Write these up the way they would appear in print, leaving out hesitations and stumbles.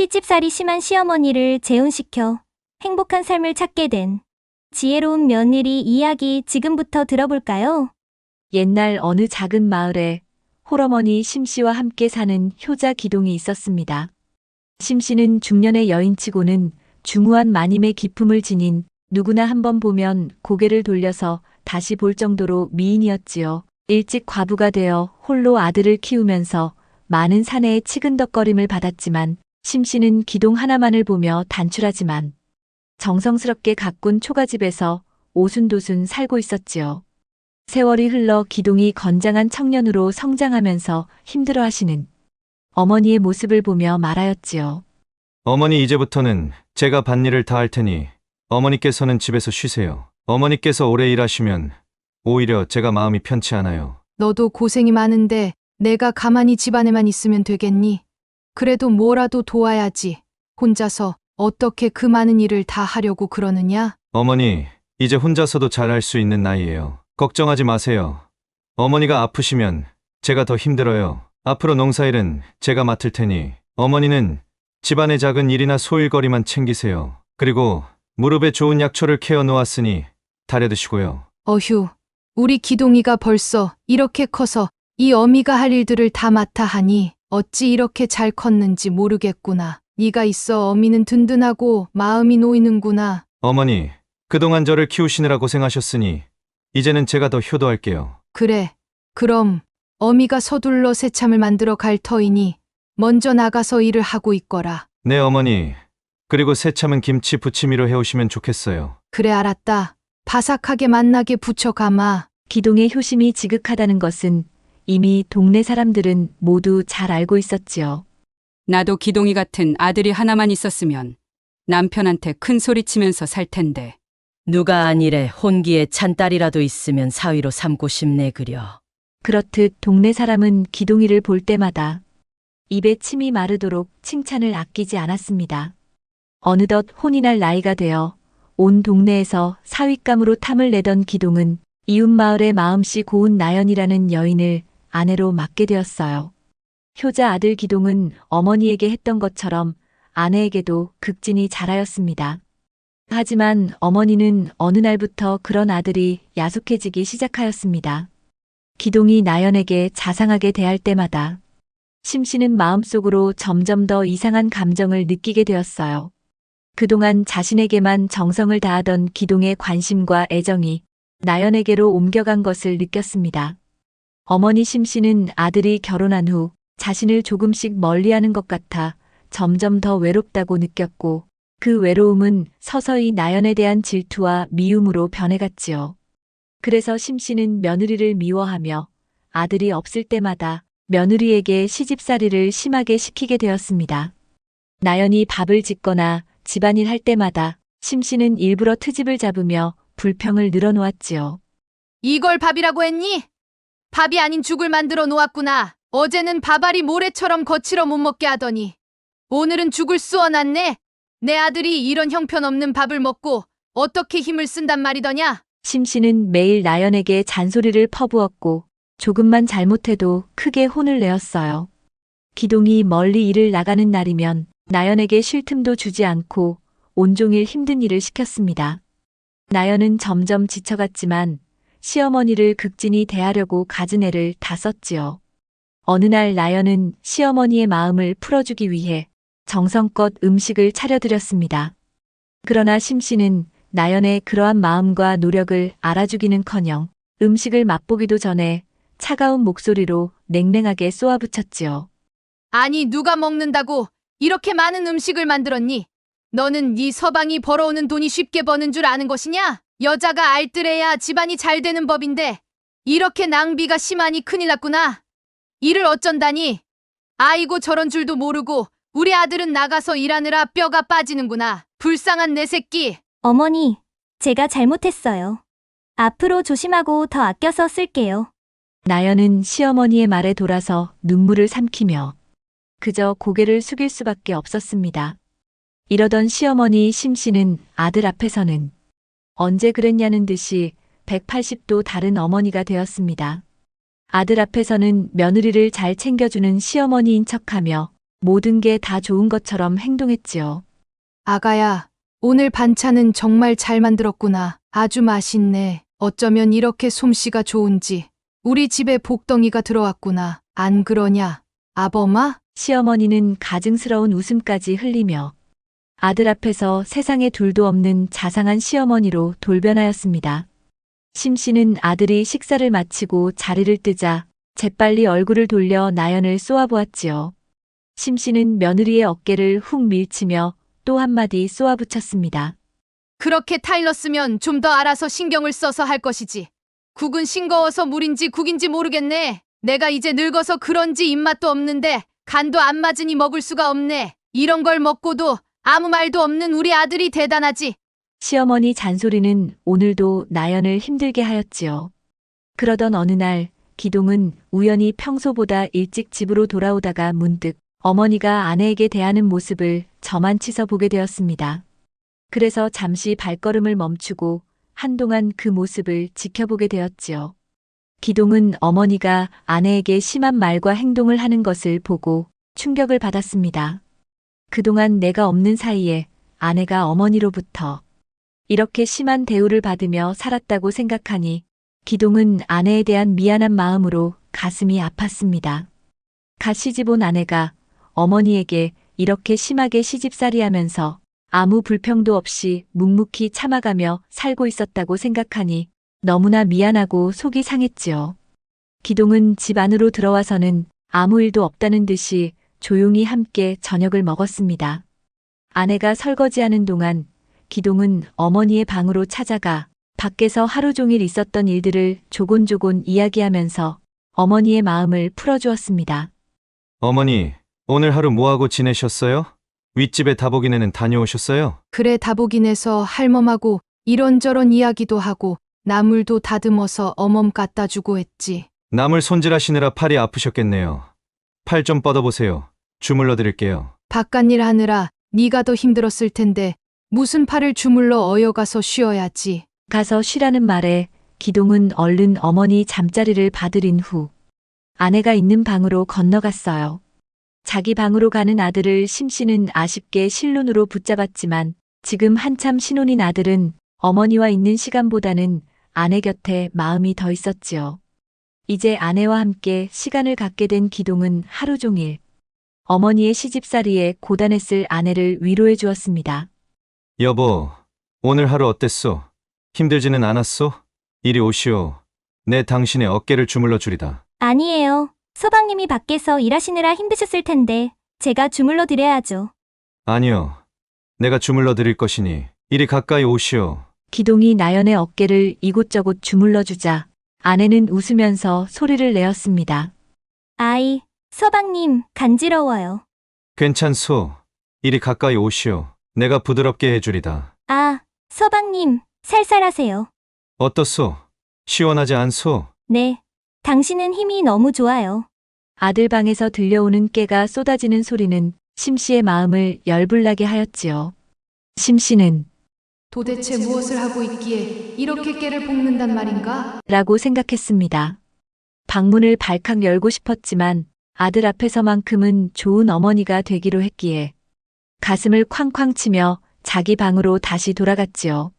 시집살이 심한 시어머니를 재혼시켜 행복한 삶을 찾게 된 지혜로운 며느리 이야기 지금부터 들어볼까요? 옛날 어느 작은 마을에 홀어머니 심씨와 함께 사는 효자 기동이 있었습니다. 심씨는 중년의 여인치고는 중후한 마님의 기품을 지닌 누구나 한번 보면 고개를 돌려서 다시 볼 정도로 미인이었지요. 일찍 과부가 되어 홀로 아들을 키우면서 많은 사내의 치근덕거림을 받았지만 심씨는 기동 하나만을 보며 단출하지만 정성스럽게 가꾼 초가집에서 오순도순 살고 있었지요. 세월이 흘러 기동이 건장한 청년으로 성장하면서 힘들어하시는 어머니의 모습을 보며 말하였지요. 어머니, 이제부터는 제가 밭일을 다 할 테니 어머니께서는 집에서 쉬세요. 어머니께서 오래 일하시면 오히려 제가 마음이 편치 않아요. 너도 고생이 많은데 내가 가만히 집안에만 있으면 되겠니? 그래도 뭐라도 도와야지. 혼자서 어떻게 그 많은 일을 다 하려고 그러느냐? 어머니, 이제 혼자서도 잘 할 수 있는 나이예요. 걱정하지 마세요. 어머니가 아프시면 제가 더 힘들어요. 앞으로 농사일은 제가 맡을 테니 어머니는 집안의 작은 일이나 소일거리만 챙기세요. 그리고 무릎에 좋은 약초를 캐어 놓았으니 다려 드시고요. 어휴, 우리 기동이가 벌써 이렇게 커서 이 어미가 할 일들을 다 맡아 하니 어찌 이렇게 잘 컸는지 모르겠구나. 네가 있어 어미는 든든하고 마음이 놓이는구나. 어머니, 그동안 저를 키우시느라 고생하셨으니 이제는 제가 더 효도할게요. 그래, 그럼 어미가 서둘러 새참을 만들어 갈 터이니 먼저 나가서 일을 하고 있거라. 네, 어머니. 그리고 새참은 김치 부치미로 해오시면 좋겠어요. 그래, 알았다. 바삭하게 맛나게 부쳐 감아. 기동의 효심이 지극하다는 것은 이미 동네 사람들은 모두 잘 알고 있었지요. 나도 기동이 같은 아들이 하나만 있었으면 남편한테 큰 소리 치면서 살 텐데. 누가 아니래 혼기에 찬 딸이라도 있으면 사위로 삼고 싶네 그려. 그렇듯 동네 사람은 기동이를 볼 때마다 입에 침이 마르도록 칭찬을 아끼지 않았습니다. 어느덧 혼이 날 나이가 되어 온 동네에서 사윗감으로 탐을 내던 기동은 이웃마을의 마음씨 고운 나연이라는 여인을 아내로 맡게 되었어요. 효자 아들 기동은 어머니에게 했던 것처럼 아내에게도 극진히 잘하였습니다. 하지만 어머니는 어느 날부터 그런 아들이 야속해지기 시작하였습니다. 기동이 나연에게 자상하게 대할 때마다 심씨는 마음속으로 점점 더 이상한 감정을 느끼게 되었어요. 그동안 자신에게만 정성을 다하던 기동의 관심과 애정이 나연에게로 옮겨간 것을 느꼈습니다. 어머니 심씨는 아들이 결혼한 후 자신을 조금씩 멀리하는 것 같아 점점 더 외롭다고 느꼈고 그 외로움은 서서히 나연에 대한 질투와 미움으로 변해갔지요. 그래서 심씨는 며느리를 미워하며 아들이 없을 때마다 며느리에게 시집살이를 심하게 시키게 되었습니다. 나연이 밥을 짓거나 집안일 할 때마다 심씨는 일부러 트집을 잡으며 불평을 늘어놓았지요. 이걸 밥이라고 했니? 밥이 아닌 죽을 만들어 놓았구나. 어제는 밥알이 모래처럼 거칠어 못 먹게 하더니 오늘은 죽을 쑤어놨네. 내 아들이 이런 형편없는 밥을 먹고 어떻게 힘을 쓴단 말이더냐? 심씨는 매일 나연에게 잔소리를 퍼부었고 조금만 잘못해도 크게 혼을 내었어요. 기동이 멀리 일을 나가는 날이면 나연에게 쉴 틈도 주지 않고 온종일 힘든 일을 시켰습니다. 나연은 점점 지쳐갔지만 시어머니를 극진히 대하려고 갖은 애를 다 썼지요. 어느 날 나연은 시어머니의 마음을 풀어주기 위해 정성껏 음식을 차려드렸습니다. 그러나 심씨는 나연의 그러한 마음과 노력을 알아주기는커녕 음식을 맛보기도 전에 차가운 목소리로 냉랭하게 쏘아붙였지요. 아니 누가 먹는다고 이렇게 많은 음식을 만들었니? 너는 네 서방이 벌어오는 돈이 쉽게 버는 줄 아는 것이냐? 여자가 알뜰해야 집안이 잘 되는 법인데 이렇게 낭비가 심하니 큰일 났구나. 일을 어쩐다니? 아이고 저런 줄도 모르고 우리 아들은 나가서 일하느라 뼈가 빠지는구나. 불쌍한 내 새끼. 어머니, 제가 잘못했어요. 앞으로 조심하고 더 아껴서 쓸게요. 나연은 시어머니의 말에 돌아서 눈물을 삼키며 그저 고개를 숙일 수밖에 없었습니다. 이러던 시어머니 심씨는 아들 앞에서는 언제 그랬냐는 듯이 180도 다른 어머니가 되었습니다. 아들 앞에서는 며느리를 잘 챙겨주는 시어머니인 척하며 모든 게 다 좋은 것처럼 행동했지요. 아가야, 오늘 반찬은 정말 잘 만들었구나. 아주 맛있네. 어쩌면 이렇게 솜씨가 좋은지 우리 집에 복덩이가 들어왔구나. 안 그러냐, 아범아? 시어머니는 가증스러운 웃음까지 흘리며 아들 앞에서 세상에 둘도 없는 자상한 시어머니로 돌변하였습니다. 심 씨는 아들이 식사를 마치고 자리를 뜨자 재빨리 얼굴을 돌려 나연을 쏘아보았지요. 심 씨는 며느리의 어깨를 훅 밀치며 또 한마디 쏘아붙였습니다. 그렇게 타일렀으면 좀 더 알아서 신경을 써서 할 것이지. 국은 싱거워서 물인지 국인지 모르겠네. 내가 이제 늙어서 그런지 입맛도 없는데 간도 안 맞으니 먹을 수가 없네. 이런 걸 먹고도 아무 말도 없는 우리 아들이 대단하지. 시어머니 잔소리는 오늘도 나연을 힘들게 하였지요. 그러던 어느 날 기동은 우연히 평소보다 일찍 집으로 돌아오다가 문득 어머니가 아내에게 대하는 모습을 저만치서 보게 되었습니다. 그래서 잠시 발걸음을 멈추고 한동안 그 모습을 지켜보게 되었지요. 기동은 어머니가 아내에게 심한 말과 행동을 하는 것을 보고 충격을 받았습니다. 그동안 내가 없는 사이에 아내가 어머니로부터 이렇게 심한 대우를 받으며 살았다고 생각하니 기동은 아내에 대한 미안한 마음으로 가슴이 아팠습니다. 갓 시집 온 아내가 어머니에게 이렇게 심하게 시집살이하면서 아무 불평도 없이 묵묵히 참아가며 살고 있었다고 생각하니 너무나 미안하고 속이 상했지요. 기동은 집 안으로 들어와서는 아무 일도 없다는 듯이 조용히 함께 저녁을 먹었습니다. 아내가 설거지하는 동안 기동은 어머니의 방으로 찾아가 밖에서 하루 종일 있었던 일들을 조곤조곤 이야기하면서 어머니의 마음을 풀어주었습니다. 어머니, 오늘 하루 뭐하고 지내셨어요? 윗집에 다복이네는 다녀오셨어요? 그래, 다복인에서 할멈하고 이런저런 이야기도 하고 나물도 다듬어서 어멈 갖다 주고 했지. 나물 손질하시느라 팔이 아프셨겠네요. 팔 좀 뻗어보세요. 주물러 드릴게요. 바깥일 하느라 네가 더 힘들었을 텐데 무슨 팔을 주물러 어여가서 쉬어야지. 가서 쉬라는 말에 기동은 얼른 어머니 잠자리를 봐드린 후 아내가 있는 방으로 건너갔어요. 자기 방으로 가는 아들을 심씨는 아쉽게 실눈으로 붙잡았지만 지금 한참 신혼인 아들은 어머니와 있는 시간보다는 아내 곁에 마음이 더 있었지요. 이제 아내와 함께 시간을 갖게 된 기동은 하루 종일 어머니의 시집살이에 고단했을 아내를 위로해 주었습니다. 여보, 오늘 하루 어땠소? 힘들지는 않았소? 이리 오시오. 내 당신의 어깨를 주물러 주리다. 아니에요. 서방님이 밖에서 일하시느라 힘드셨을 텐데 제가 주물러 드려야죠. 아니요. 내가 주물러 드릴 것이니 이리 가까이 오시오. 기동이 나연의 어깨를 이곳저곳 주물러 주자 아내는 웃으면서 소리를 내었습니다. 아이, 서방님 간지러워요. 괜찮소. 이리 가까이 오시오. 내가 부드럽게 해주리다. 아, 서방님 살살하세요. 어떻소? 시원하지 않소? 네, 당신은 힘이 너무 좋아요. 아들 방에서 들려오는 깨가 쏟아지는 소리는 심씨의 마음을 열불나게 하였지요. 심씨는 도대체 무엇을 하고 있기에 이렇게 깨를 볶는단 말인가? 라고 생각했습니다. 방문을 발칵 열고 싶었지만 아들 앞에서만큼은 좋은 어머니가 되기로 했기에 가슴을 쾅쾅 치며 자기 방으로 다시 돌아갔지요.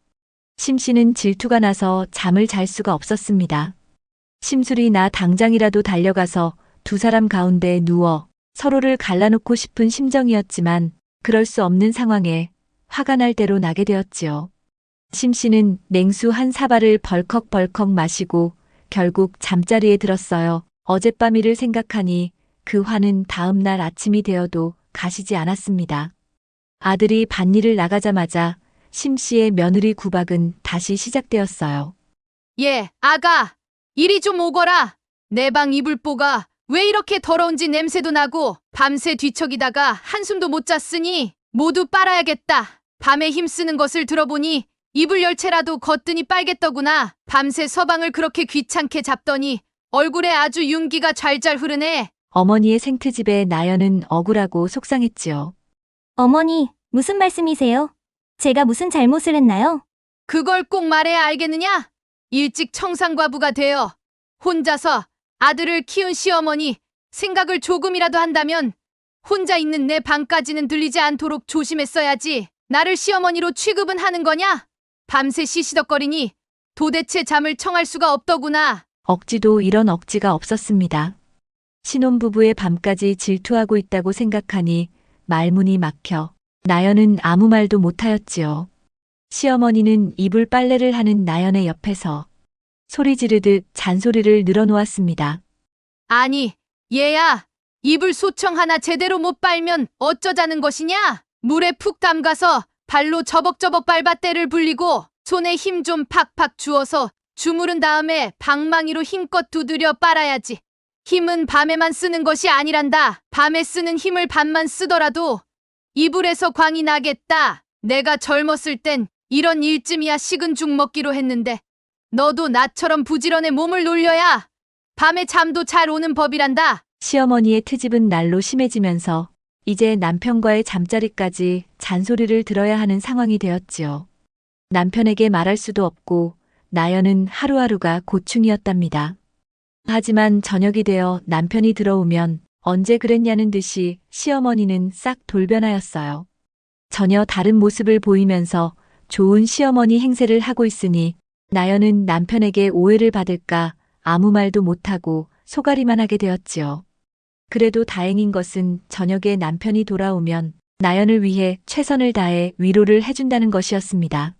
심씨는 질투가 나서 잠을 잘 수가 없었습니다. 심술이 나 당장이라도 달려가서 두 사람 가운데 누워 서로를 갈라놓고 싶은 심정이었지만 그럴 수 없는 상황에 화가 날 대로 나게 되었지요. 심씨는 냉수 한 사발을 벌컥벌컥 마시고 결국 잠자리에 들었어요. 어젯밤 일을 생각하니 그 화는 다음 날 아침이 되어도 가시지 않았습니다. 아들이 밭일을 나가자마자 심씨의 며느리 구박은 다시 시작되었어요. 예, 아가, 이리 좀 오거라. 내 방 이불보가 왜 이렇게 더러운지 냄새도 나고 밤새 뒤척이다가 한숨도 못 잤으니 모두 빨아야겠다. 밤에 힘쓰는 것을 들어보니 이불 열채라도 거뜬히 빨겠더구나. 밤새 서방을 그렇게 귀찮게 잡더니 얼굴에 아주 윤기가 잘잘 흐르네. 어머니의 생트집에 나연은 억울하고 속상했지요. 어머니, 무슨 말씀이세요? 제가 무슨 잘못을 했나요? 그걸 꼭 말해야 알겠느냐? 일찍 청산과부가 되어 혼자서 아들을 키운 시어머니 생각을 조금이라도 한다면 혼자 있는 내 방까지는 들리지 않도록 조심했어야지. 나를 시어머니로 취급은 하는 거냐? 밤새 시시덕거리니 도대체 잠을 청할 수가 없더구나. 억지도 이런 억지가 없었습니다. 신혼부부의 밤까지 질투하고 있다고 생각하니 말문이 막혀 나연은 아무 말도 못하였지요. 시어머니는 이불 빨래를 하는 나연의 옆에서 소리 지르듯 잔소리를 늘어놓았습니다. 아니, 얘야, 이불 소청 하나 제대로 못 빨면 어쩌자는 것이냐? 물에 푹 담가서 발로 저벅저벅 밟아 때를 불리고 손에 힘 좀 팍팍 주어서 주무른 다음에 방망이로 힘껏 두드려 빨아야지. 힘은 밤에만 쓰는 것이 아니란다. 밤에 쓰는 힘을 밤만 쓰더라도 이불에서 광이 나겠다. 내가 젊었을 땐 이런 일쯤이야 식은 죽 먹기로 했는데 너도 나처럼 부지런히 몸을 놀려야 밤에 잠도 잘 오는 법이란다. 시어머니의 트집은 날로 심해지면서 이제 남편과의 잠자리까지 잔소리를 들어야 하는 상황이 되었지요. 남편에게 말할 수도 없고 나연은 하루하루가 고충이었답니다. 하지만 저녁이 되어 남편이 들어오면 언제 그랬냐는 듯이 시어머니는 싹 돌변하였어요. 전혀 다른 모습을 보이면서 좋은 시어머니 행세를 하고 있으니 나연은 남편에게 오해를 받을까 아무 말도 못하고 소가리만 하게 되었지요. 그래도 다행인 것은 저녁에 남편이 돌아오면 나연을 위해 최선을 다해 위로를 해준다는 것이었습니다.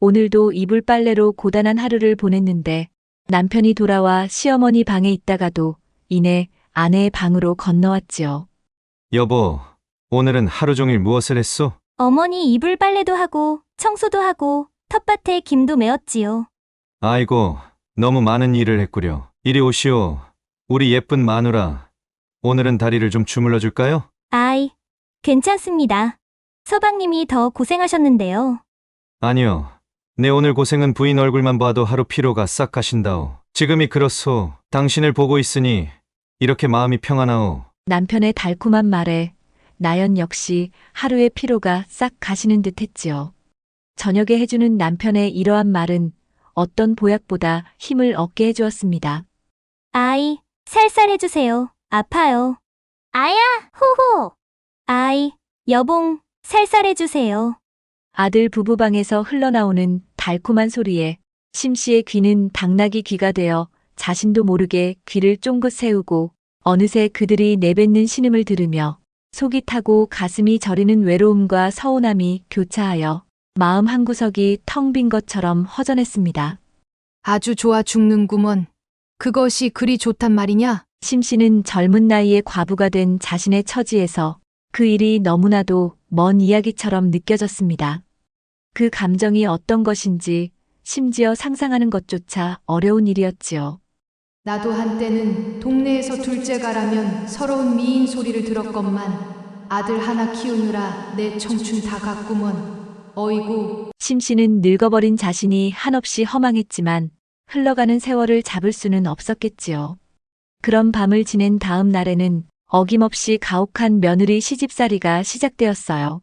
오늘도 이불 빨래로 고단한 하루를 보냈는데 남편이 돌아와 시어머니 방에 있다가도 이내 아내의 방으로 건너왔지요. 여보, 오늘은 하루 종일 무엇을 했소? 어머니 이불 빨래도 하고 청소도 하고 텃밭에 김도 메었지요. 아이고, 너무 많은 일을 했구려. 이리 오시오. 우리 예쁜 마누라. 오늘은 다리를 좀 주물러 줄까요? 아이, 괜찮습니다. 서방님이 더 고생하셨는데요. 아니요. 내 오늘 고생은 부인 얼굴만 봐도 하루 피로가 싹 가신다오. 지금이 그렇소. 당신을 보고 있으니 이렇게 마음이 평안하오. 남편의 달콤한 말에 나연 역시 하루의 피로가 싹 가시는 듯 했지요. 저녁에 해주는 남편의 이러한 말은 어떤 보약보다 힘을 얻게 해주었습니다. 아이, 살살 해주세요. 아파요. 아야, 호호. 아이, 여봉, 살살 해주세요. 아들 부부방에서 흘러나오는 달콤한 소리에 심씨의 귀는 당나귀 귀가 되어 자신도 모르게 귀를 쫑긋 세우고 어느새 그들이 내뱉는 신음을 들으며 속이 타고 가슴이 저리는 외로움과 서운함이 교차하여 마음 한구석이 텅 빈 것처럼 허전했습니다. 아주 좋아 죽는구먼. 그것이 그리 좋단 말이냐? 심씨는 젊은 나이에 과부가 된 자신의 처지에서 그 일이 너무나도 먼 이야기처럼 느껴졌습니다. 그 감정이 어떤 것인지 심지어 상상하는 것조차 어려운 일이었지요. 나도 한때는 동네에서 둘째가라면 서러운 미인 소리를 들었건만 아들 하나 키우느라 내 청춘 다 갔구먼. 어이구. 심씨는 늙어버린 자신이 한없이 허망했지만 흘러가는 세월을 잡을 수는 없었겠지요. 그런 밤을 지낸 다음 날에는 어김없이 가혹한 며느리 시집살이가 시작되었어요.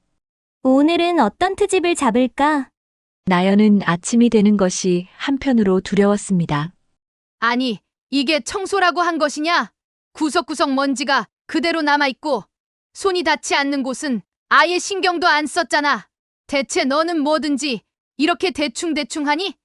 오늘은 어떤 트집을 잡을까? 나연은 아침이 되는 것이 한편으로 두려웠습니다. 아니, 이게 청소라고 한 것이냐? 구석구석 먼지가 그대로 남아있고 손이 닿지 않는 곳은 아예 신경도 안 썼잖아. 대체 너는 뭐든지 이렇게 대충대충 하니?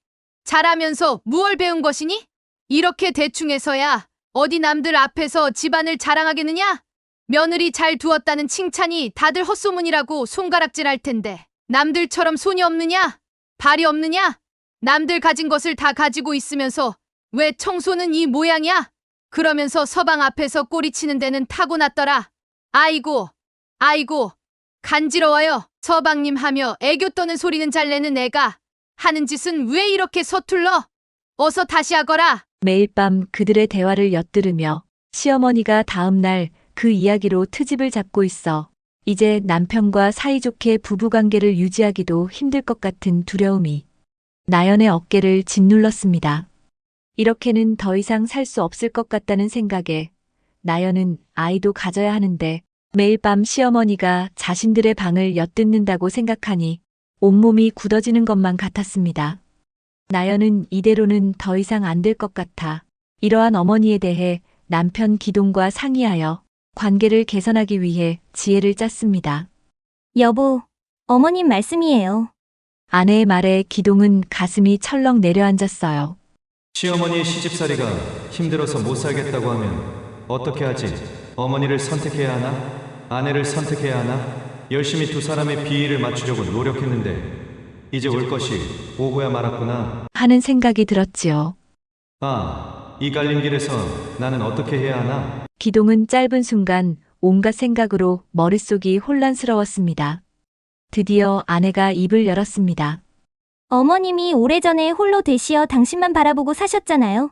잘하면서 무얼 배운 것이니? 이렇게 대충해서야 어디 남들 앞에서 집안을 자랑하겠느냐? 며느리 잘 두었다는 칭찬이 다들 헛소문이라고 손가락질할 텐데 남들처럼 손이 없느냐? 발이 없느냐? 남들 가진 것을 다 가지고 있으면서 왜 청소는 이 모양이야? 그러면서 서방 앞에서 꼬리치는 데는 타고났더라. 아이고, 아이고, 간지러워요. 서방님 하며 애교 떠는 소리는 잘 내는 애가 하는 짓은 왜 이렇게 서툴러? 어서 다시 하거라. 매일 밤 그들의 대화를 엿들으며 시어머니가 다음 날 그 이야기로 트집을 잡고 있어 이제 남편과 사이좋게 부부관계를 유지하기도 힘들 것 같은 두려움이 나연의 어깨를 짓눌렀습니다. 이렇게는 더 이상 살 수 없을 것 같다는 생각에 나연은 아이도 가져야 하는데 매일 밤 시어머니가 자신들의 방을 엿듣는다고 생각하니 온몸이 굳어지는 것만 같았습니다. 나연은 이대로는 더 이상 안 될 것 같아 이러한 어머니에 대해 남편 기동과 상의하여 관계를 개선하기 위해 지혜를 짰습니다. 여보, 어머님 말씀이에요. 아내의 말에 기동은 가슴이 철렁 내려앉았어요. 시어머니의 시집살이가 힘들어서 못 살겠다고 하면 어떻게 하지? 어머니를 선택해야 하나? 아내를 선택해야 하나? 열심히 두 사람의 비위를 맞추려고 노력했는데 이제 올 것이 오고야 말았구나. 하는 생각이 들었지요. 아, 이 갈림길에서 나는 어떻게 해야 하나? 기동은 짧은 순간 온갖 생각으로 머릿속이 혼란스러웠습니다. 드디어 아내가 입을 열었습니다. 어머님이 오래전에 홀로 되시어 당신만 바라보고 사셨잖아요.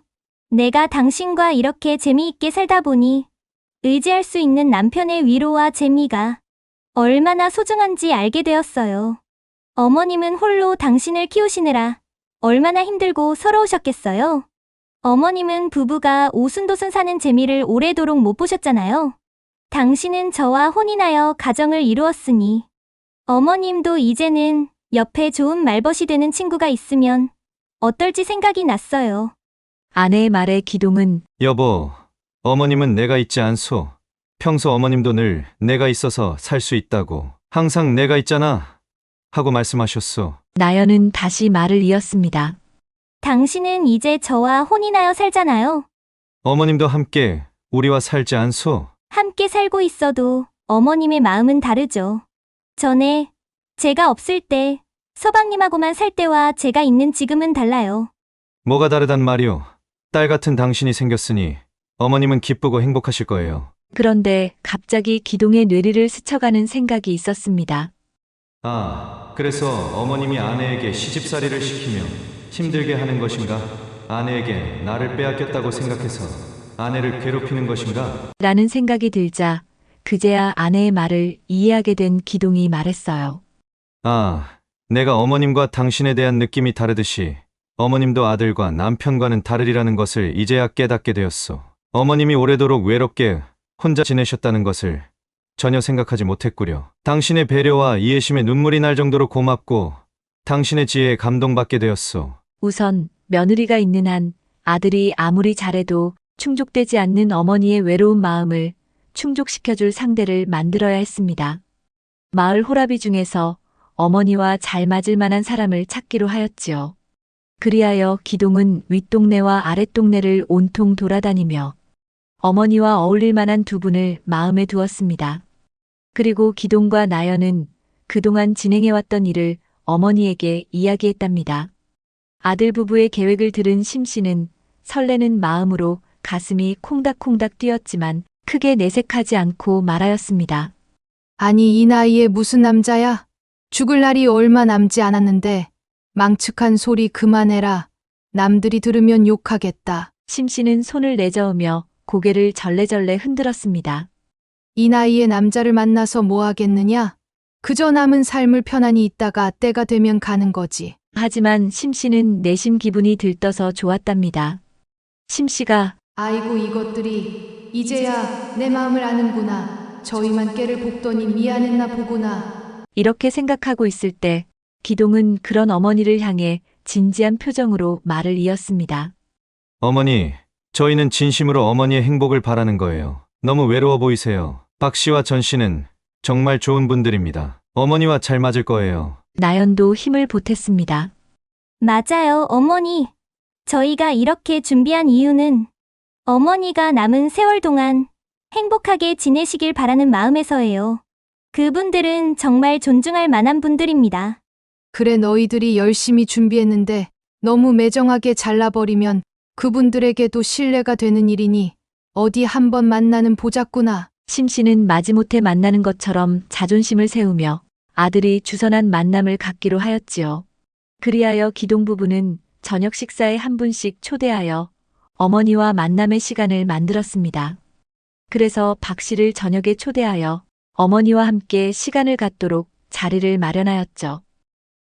내가 당신과 이렇게 재미있게 살다 보니 의지할 수 있는 남편의 위로와 재미가 얼마나 소중한지 알게 되었어요. 어머님은 홀로 당신을 키우시느라 얼마나 힘들고 서러우셨겠어요. 어머님은 부부가 오순도순 사는 재미를 오래도록 못 보셨잖아요. 당신은 저와 혼인하여 가정을 이루었으니 어머님도 이제는 옆에 좋은 말벗이 되는 친구가 있으면 어떨지 생각이 났어요. 아내의 말에 기동은 여보, 어머님은 내가 있지 않소. 평소 어머님도 늘 내가 있어서 살 수 있다고, 항상 내가 있잖아 하고 말씀하셨소. 나연은 다시 말을 이었습니다. 당신은 이제 저와 혼인하여 살잖아요. 어머님도 함께 우리와 살지 않소? 함께 살고 있어도 어머님의 마음은 다르죠. 전에 제가 없을 때 서방님하고만 살 때와 제가 있는 지금은 달라요. 뭐가 다르단 말이오. 딸 같은 당신이 생겼으니 어머님은 기쁘고 행복하실 거예요. 그런데 갑자기 기동의 뇌리를 스쳐가는 생각이 있었습니다. 아, 그래서 어머님이 아내에게 시집살이를 시키며 힘들게 하는 것인가? 아내에게 나를 빼앗겼다고 생각해서 아내를 괴롭히는 것인가? 라는 생각이 들자 그제야 아내의 말을 이해하게 된 기동이 말했어요. 아, 내가 어머님과 당신에 대한 느낌이 다르듯이 어머님도 아들과 남편과는 다르리라는 것을 이제야 깨닫게 되었소. 어머님이 오래도록 외롭게 혼자 지내셨다는 것을 전혀 생각하지 못했구려. 당신의 배려와 이해심에 눈물이 날 정도로 고맙고 당신의 지혜에 감동받게 되었소. 우선 며느리가 있는 한 아들이 아무리 잘해도 충족되지 않는 어머니의 외로운 마음을 충족시켜줄 상대를 만들어야 했습니다. 마을 호라비 중에서 어머니와 잘 맞을 만한 사람을 찾기로 하였지요. 그리하여 기동은 윗동네와 아랫동네를 온통 돌아다니며 어머니와 어울릴 만한 두 분을 마음에 두었습니다. 그리고 기동과 나연은 그동안 진행해왔던 일을 어머니에게 이야기했답니다. 아들 부부의 계획을 들은 심씨는 설레는 마음으로 가슴이 콩닥콩닥 뛰었지만 크게 내색하지 않고 말하였습니다. 아니, 이 나이에 무슨 남자야? 죽을 날이 얼마 남지 않았는데 망측한 소리 그만해라. 남들이 들으면 욕하겠다. 심씨는 손을 내저으며 고개를 절레절레 흔들었습니다. 이 나이에 남자를 만나서 뭐 하겠느냐? 그저 남은 삶을 편안히 있다가 때가 되면 가는 거지. 하지만 심씨는 내심 기분이 들떠서 좋았답니다. 심씨가 아이고, 이것들이 이제야 내 마음을 아는구나. 저희만 깨를 볶더니 미안했나 보구나. 이렇게 생각하고 있을 때 기동은 그런 어머니를 향해 진지한 표정으로 말을 이었습니다. 어머니, 저희는 진심으로 어머니의 행복을 바라는 거예요. 너무 외로워 보이세요. 박 씨와 전 씨는 정말 좋은 분들입니다. 어머니와 잘 맞을 거예요. 나연도 힘을 보탰습니다. 맞아요, 어머니. 저희가 이렇게 준비한 이유는 어머니가 남은 세월 동안 행복하게 지내시길 바라는 마음에서예요. 그분들은 정말 존중할 만한 분들입니다. 그래, 너희들이 열심히 준비했는데 너무 매정하게 잘라버리면 그분들에게도 신뢰가 되는 일이니 어디 한번 만나는 보자꾸나. 심씨는 마지못해 만나는 것처럼 자존심을 세우며 아들이 주선한 만남을 갖기로 하였지요. 그리하여 기동 부부는 저녁 식사에 한 분씩 초대하여 어머니와 만남의 시간을 만들었습니다. 그래서 박 씨를 저녁에 초대하여 어머니와 함께 시간을 갖도록 자리를 마련하였죠.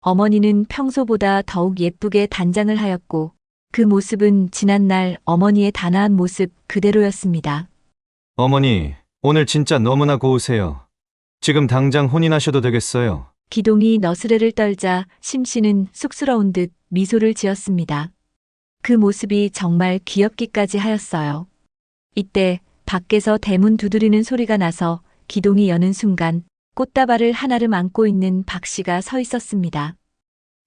어머니는 평소보다 더욱 예쁘게 단장을 하였고 그 모습은 지난날 어머니의 단아한 모습 그대로였습니다. 어머니, 오늘 진짜 너무나 고우세요. 지금 당장 혼인하셔도 되겠어요. 기동이 너스레를 떨자 심씨는 쑥스러운 듯 미소를 지었습니다. 그 모습이 정말 귀엽기까지 하였어요. 이때 밖에서 대문 두드리는 소리가 나서 기동이 여는 순간 꽃다발을 하나를 안고 있는 박 씨가 서 있었습니다.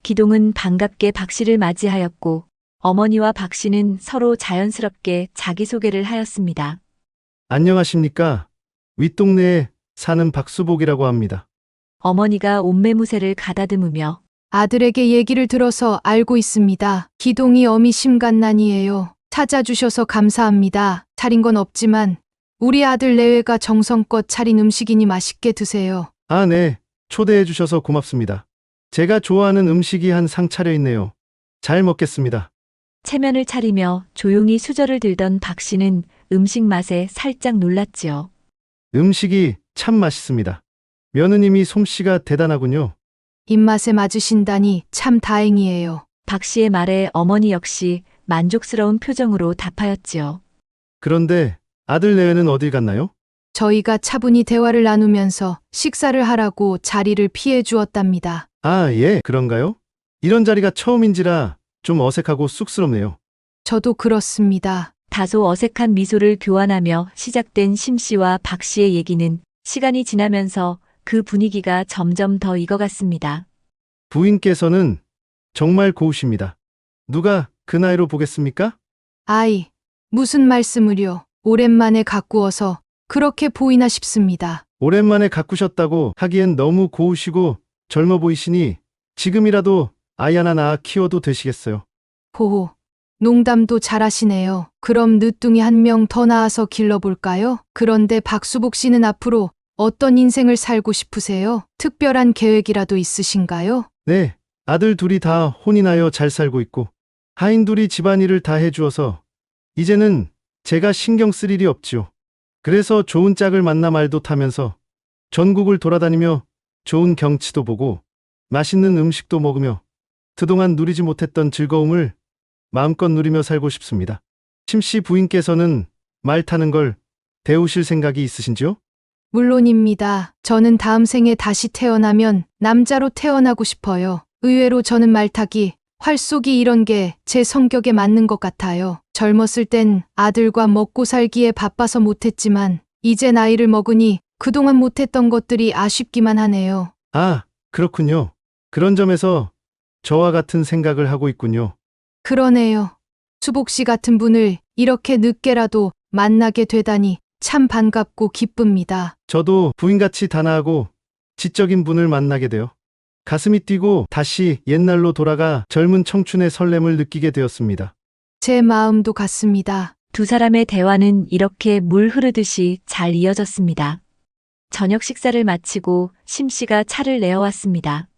기동은 반갑게 박 씨를 맞이하였고 어머니와 박 씨는 서로 자연스럽게 자기소개를 하였습니다. 안녕하십니까? 윗동네에 사는 박수복이라고 합니다. 어머니가 옷매무새를 가다듬으며 아들에게 얘기를 들어서 알고 있습니다. 기동이 어미 심간난이에요. 찾아주셔서 감사합니다. 차린 건 없지만 우리 아들 내외가 정성껏 차린 음식이니 맛있게 드세요. 아, 네. 초대해 주셔서 고맙습니다. 제가 좋아하는 음식이 한 상 차려 있네요. 잘 먹겠습니다. 체면을 차리며 조용히 수저를 들던 박 씨는 음식 맛에 살짝 놀랐지요. 음식이 참 맛있습니다. 며느님이 솜씨가 대단하군요. 입맛에 맞으신다니 참 다행이에요. 박 씨의 말에 어머니 역시 만족스러운 표정으로 답하였지요. 그런데 아들 내외는 어딜 갔나요? 저희가 차분히 대화를 나누면서 식사를 하라고 자리를 피해 주었답니다. 아, 예, 그런가요? 이런 자리가 처음인지라 좀 어색하고 쑥스럽네요. 저도 그렇습니다. 다소 어색한 미소를 교환하며 시작된 심 씨와 박 씨의 얘기는 시간이 지나면서 그 분위기가 점점 더 익어갔습니다. 부인께서는 정말 고우십니다. 누가 그 나이로 보겠습니까? 아이, 무슨 말씀을요. 오랜만에 가꾸어서 그렇게 보이나 싶습니다. 오랜만에 가꾸셨다고 하기엔 너무 고우시고 젊어 보이시니 지금이라도 아이 하나 낳아 키워도 되시겠어요. 호호, 농담도 잘하시네요. 그럼 늦둥이 한 명 더 낳아서 길러볼까요? 그런데 박수복 씨는 앞으로 어떤 인생을 살고 싶으세요? 특별한 계획이라도 있으신가요? 네, 아들 둘이 다 혼인하여 잘 살고 있고 하인 둘이 집안일을 다 해주어서 이제는 제가 신경 쓸 일이 없지요. 그래서 좋은 짝을 만나 말도 타면서 전국을 돌아다니며 좋은 경치도 보고 맛있는 음식도 먹으며 그동안 누리지 못했던 즐거움을 마음껏 누리며 살고 싶습니다. 심씨 부인께서는 말 타는 걸 배우실 생각이 있으신지요? 물론입니다. 저는 다음 생에 다시 태어나면 남자로 태어나고 싶어요. 의외로 저는 말타기, 활쏘기 이런 게 제 성격에 맞는 것 같아요. 젊었을 땐 아들과 먹고 살기에 바빠서 못했지만 이제 나이를 먹으니 그동안 못했던 것들이 아쉽기만 하네요. 아, 그렇군요. 그런 점에서 저와 같은 생각을 하고 있군요. 그러네요. 수복 씨 같은 분을 이렇게 늦게라도 만나게 되다니 참 반갑고 기쁩니다. 저도 부인같이 단아하고 지적인 분을 만나게 되어 가슴이 뛰고 다시 옛날로 돌아가 젊은 청춘의 설렘을 느끼게 되었습니다. 제 마음도 같습니다. 두 사람의 대화는 이렇게 물 흐르듯이 잘 이어졌습니다. 저녁 식사를 마치고 심 씨가 차를 내어왔습니다.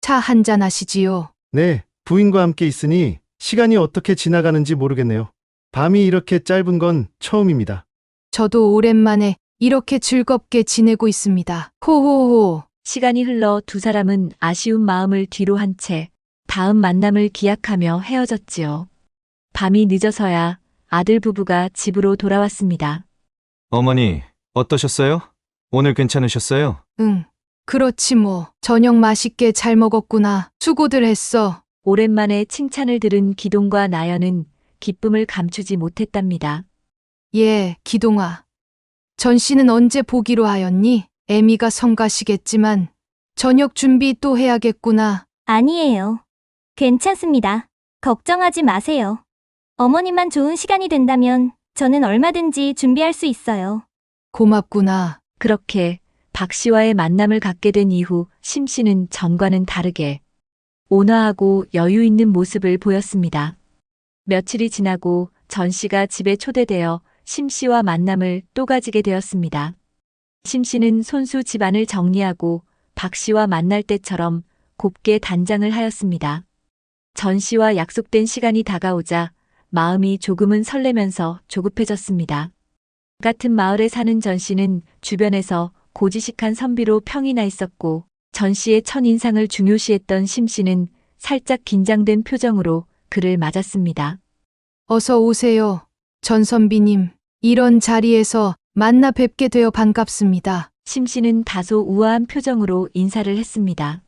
차 한잔 하시지요. 네, 부인과 함께 있으니 시간이 어떻게 지나가는지 모르겠네요. 밤이 이렇게 짧은 건 처음입니다. 저도 오랜만에 이렇게 즐겁게 지내고 있습니다. 호호호. 시간이 흘러 두 사람은 아쉬운 마음을 뒤로 한 채 다음 만남을 기약하며 헤어졌지요. 밤이 늦어서야 아들 부부가 집으로 돌아왔습니다. 어머니, 어떠셨어요? 오늘 괜찮으셨어요? 응. 그렇지 뭐. 저녁 맛있게 잘 먹었구나. 수고들 했어. 오랜만에 칭찬을 들은 기동과 나연은 기쁨을 감추지 못했답니다. 예, 기동아. 전 씨는 언제 보기로 하였니? 애미가 성가시겠지만 저녁 준비 또 해야겠구나. 아니에요. 괜찮습니다. 걱정하지 마세요. 어머님만 좋은 시간이 된다면 저는 얼마든지 준비할 수 있어요. 고맙구나. 그렇게 박 씨와의 만남을 갖게 된 이후 심 씨는 전과는 다르게 온화하고 여유 있는 모습을 보였습니다. 며칠이 지나고 전 씨가 집에 초대되어 심 씨와 만남을 또 가지게 되었습니다. 심 씨는 손수 집안을 정리하고 박 씨와 만날 때처럼 곱게 단장을 하였습니다. 전 씨와 약속된 시간이 다가오자 마음이 조금은 설레면서 조급해졌습니다. 같은 마을에 사는 전 씨는 주변에서 고지식한 선비로 평이 나 있었고 전 씨의 첫인상을 중요시했던 심 씨는 살짝 긴장된 표정으로 그를 맞았습니다. 어서 오세요. 전 선비님. 이런 자리에서 만나 뵙게 되어 반갑습니다. 심 씨는 다소 우아한 표정으로 인사를 했습니다.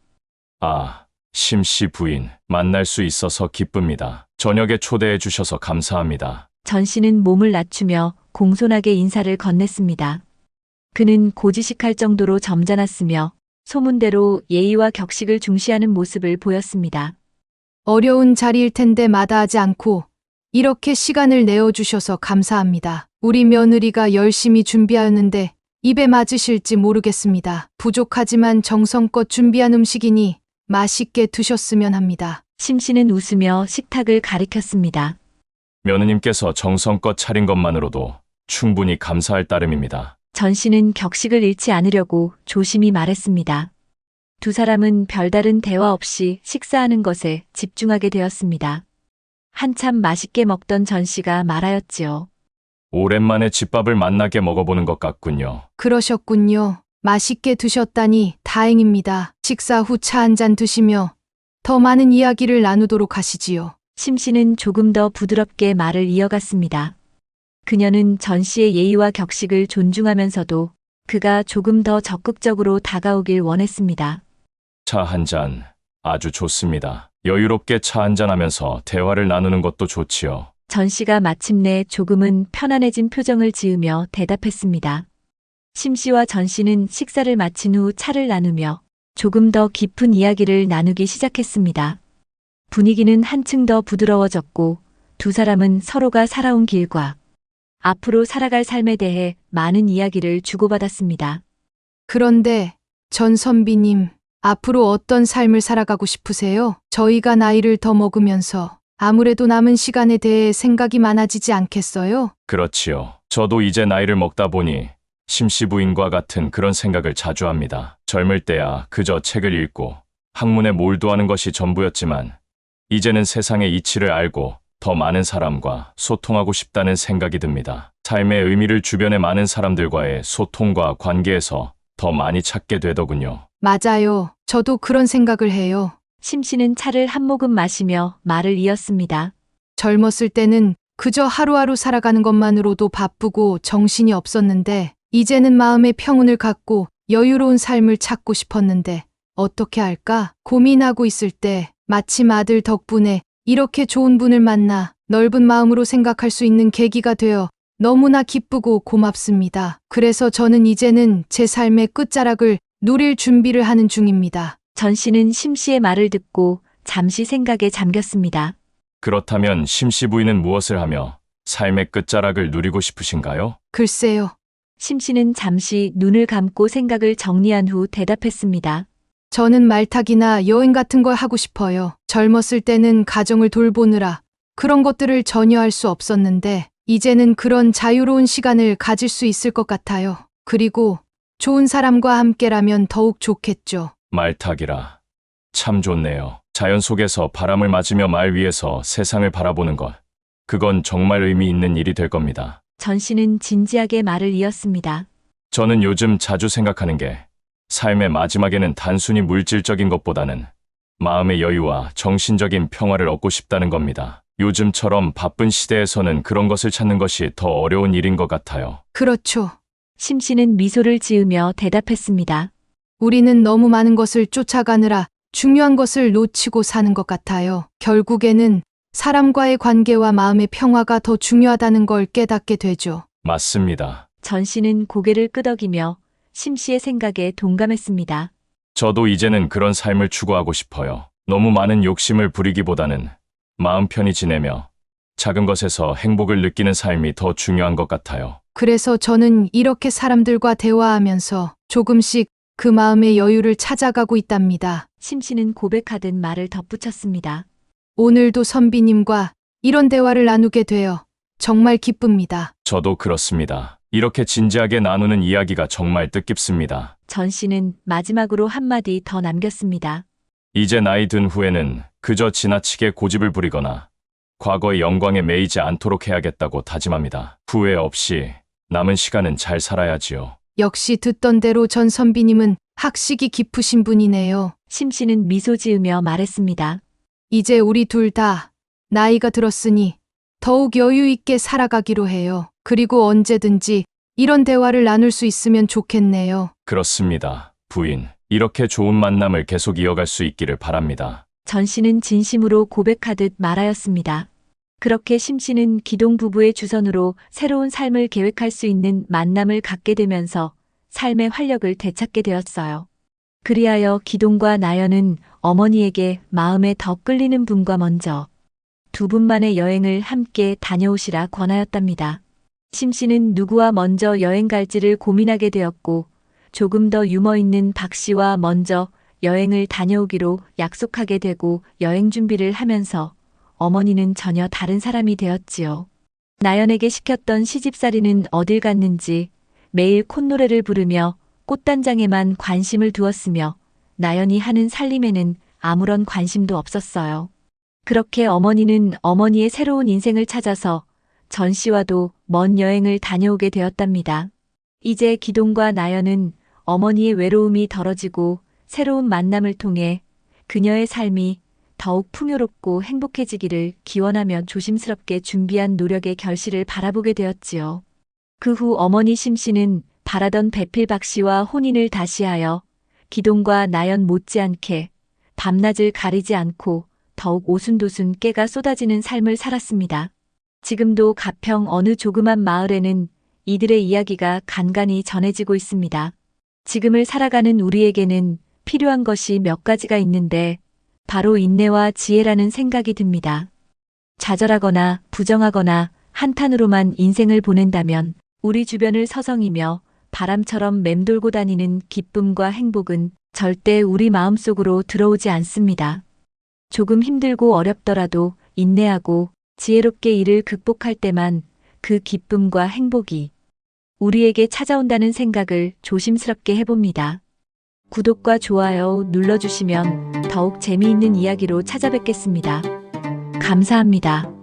아, 심씨 부인, 만날 수 있어서 기쁩니다. 저녁에 초대해 주셔서 감사합니다. 전 씨는 몸을 낮추며 공손하게 인사를 건넸습니다. 그는 고지식할 정도로 점잖았으며 소문대로 예의와 격식을 중시하는 모습을 보였습니다. 어려운 자리일 텐데 마다하지 않고 이렇게 시간을 내어주셔서 감사합니다. 우리 며느리가 열심히 준비하였는데 입에 맞으실지 모르겠습니다. 부족하지만 정성껏 준비한 음식이니 맛있게 드셨으면 합니다. 심 씨는 웃으며 식탁을 가리켰습니다. 며느님께서 정성껏 차린 것만으로도 충분히 감사할 따름입니다. 전 씨는 격식을 잃지 않으려고 조심히 말했습니다. 두 사람은 별다른 대화 없이 식사하는 것에 집중하게 되었습니다. 한참 맛있게 먹던 전 씨가 말하였지요. 오랜만에 집밥을 맛나게 먹어보는 것 같군요. 그러셨군요. 맛있게 드셨다니 다행입니다. 식사 후 차 한 잔 드시며 더 많은 이야기를 나누도록 하시지요. 심 씨는 조금 더 부드럽게 말을 이어갔습니다. 그녀는 전 씨의 예의와 격식을 존중하면서도 그가 조금 더 적극적으로 다가오길 원했습니다. 차 한 잔 아주 좋습니다. 여유롭게 차 한 잔 하면서 대화를 나누는 것도 좋지요. 전 씨가 마침내 조금은 편안해진 표정을 지으며 대답했습니다. 심 씨와 전 씨는 식사를 마친 후 차를 나누며 조금 더 깊은 이야기를 나누기 시작했습니다. 분위기는 한층 더 부드러워졌고 두 사람은 서로가 살아온 길과 앞으로 살아갈 삶에 대해 많은 이야기를 주고받았습니다. 그런데 전 선비님, 앞으로 어떤 삶을 살아가고 싶으세요? 저희가 나이를 더 먹으면서 아무래도 남은 시간에 대해 생각이 많아지지 않겠어요? 그렇지요. 저도 이제 나이를 먹다 보니 심씨 부인과 같은 그런 생각을 자주 합니다. 젊을 때야 그저 책을 읽고 학문에 몰두하는 것이 전부였지만 이제는 세상의 이치를 알고 더 많은 사람과 소통하고 싶다는 생각이 듭니다. 삶의 의미를 주변의 많은 사람들과의 소통과 관계에서 더 많이 찾게 되더군요. 맞아요. 저도 그런 생각을 해요. 심 씨는 차를 한 모금 마시며 말을 이었습니다. 젊었을 때는 그저 하루하루 살아가는 것만으로도 바쁘고 정신이 없었는데 이제는 마음의 평온을 갖고 여유로운 삶을 찾고 싶었는데 어떻게 할까 고민하고 있을 때 마침 아들 덕분에 이렇게 좋은 분을 만나 넓은 마음으로 생각할 수 있는 계기가 되어 너무나 기쁘고 고맙습니다. 그래서 저는 이제는 제 삶의 끝자락을 누릴 준비를 하는 중입니다. 전 씨는 심 씨의 말을 듣고 잠시 생각에 잠겼습니다. 그렇다면 심씨 부인은 무엇을 하며 삶의 끝자락을 누리고 싶으신가요? 글쎄요. 심 씨는 잠시 눈을 감고 생각을 정리한 후 대답했습니다. 저는 말타기나 여행 같은 걸 하고 싶어요. 젊었을 때는 가정을 돌보느라 그런 것들을 전혀 할 수 없었는데 이제는 그런 자유로운 시간을 가질 수 있을 것 같아요. 그리고 좋은 사람과 함께라면 더욱 좋겠죠. 말타기라. 참 좋네요. 자연 속에서 바람을 맞으며 말 위에서 세상을 바라보는 것. 그건 정말 의미 있는 일이 될 겁니다. 전 씨는 진지하게 말을 이었습니다. 저는 요즘 자주 생각하는 게 삶의 마지막에는 단순히 물질적인 것보다는 마음의 여유와 정신적인 평화를 얻고 싶다는 겁니다. 요즘처럼 바쁜 시대에서는 그런 것을 찾는 것이 더 어려운 일인 것 같아요. 그렇죠. 심 씨는 미소를 지으며 대답했습니다. 우리는 너무 많은 것을 쫓아가느라 중요한 것을 놓치고 사는 것 같아요. 결국에는 사람과의 관계와 마음의 평화가 더 중요하다는 걸 깨닫게 되죠. 맞습니다. 전 씨는 고개를 끄덕이며 심 씨의 생각에 동감했습니다. 저도 이제는 그런 삶을 추구하고 싶어요. 너무 많은 욕심을 부리기보다는 마음 편히 지내며 작은 것에서 행복을 느끼는 삶이 더 중요한 것 같아요. 그래서 저는 이렇게 사람들과 대화하면서 조금씩 그 마음의 여유를 찾아가고 있답니다. 심 씨는 고백하듯 말을 덧붙였습니다. 오늘도 선비님과 이런 대화를 나누게 되어 정말 기쁩니다. 저도 그렇습니다. 이렇게 진지하게 나누는 이야기가 정말 뜻깊습니다. 전 씨는 마지막으로 한마디 더 남겼습니다. 이제 나이 든 후에는 그저 지나치게 고집을 부리거나 과거의 영광에 매이지 않도록 해야겠다고 다짐합니다. 후회 없이 남은 시간은 잘 살아야지요. 역시 듣던 대로 전 선비님은 학식이 깊으신 분이네요. 심 씨는 미소 지으며 말했습니다. 이제 우리 둘 다 나이가 들었으니 더욱 여유 있게 살아가기로 해요. 그리고 언제든지 이런 대화를 나눌 수 있으면 좋겠네요. 그렇습니다. 부인, 이렇게 좋은 만남을 계속 이어갈 수 있기를 바랍니다. 전 씨는 진심으로 고백하듯 말하였습니다. 그렇게 심 씨는 기동 부부의 주선으로 새로운 삶을 계획할 수 있는 만남을 갖게 되면서 삶의 활력을 되찾게 되었어요. 그리하여 기동과 나연은 어머니에게 마음에 더 끌리는 분과 먼저 두 분만의 여행을 함께 다녀오시라 권하였답니다. 심 씨는 누구와 먼저 여행 갈지를 고민하게 되었고 조금 더 유머 있는 박 씨와 먼저 여행을 다녀오기로 약속하게 되고 여행 준비를 하면서 어머니는 전혀 다른 사람이 되었지요. 나연에게 시켰던 시집살이는 어딜 갔는지 매일 콧노래를 부르며 꽃단장에만 관심을 두었으며 나연이 하는 살림에는 아무런 관심도 없었어요. 그렇게 어머니는 어머니의 새로운 인생을 찾아서 전 씨와도 먼 여행을 다녀오게 되었답니다. 이제 기동과 나연은 어머니의 외로움이 덜어지고 새로운 만남을 통해 그녀의 삶이 더욱 풍요롭고 행복해지기를 기원하며 조심스럽게 준비한 노력의 결실을 바라보게 되었지요. 그 후 어머니 심 씨는 바라던 배필 박 씨와 혼인을 다시 하여 기동과 나연 못지않게 밤낮을 가리지 않고 더욱 오순도순 깨가 쏟아지는 삶을 살았습니다. 지금도 가평 어느 조그만 마을에는 이들의 이야기가 간간히 전해지고 있습니다. 지금을 살아가는 우리에게는 필요한 것이 몇 가지가 있는데 바로 인내와 지혜라는 생각이 듭니다. 좌절하거나 부정하거나 한탄으로만 인생을 보낸다면 우리 주변을 서성이며 바람처럼 맴돌고 다니는 기쁨과 행복은 절대 우리 마음속으로 들어오지 않습니다. 조금 힘들고 어렵더라도 인내하고 지혜롭게 이를 극복할 때만 그 기쁨과 행복이 우리에게 찾아온다는 생각을 조심스럽게 해봅니다. 구독과 좋아요 눌러주시면 더욱 재미있는 이야기로 찾아뵙겠습니다. 감사합니다.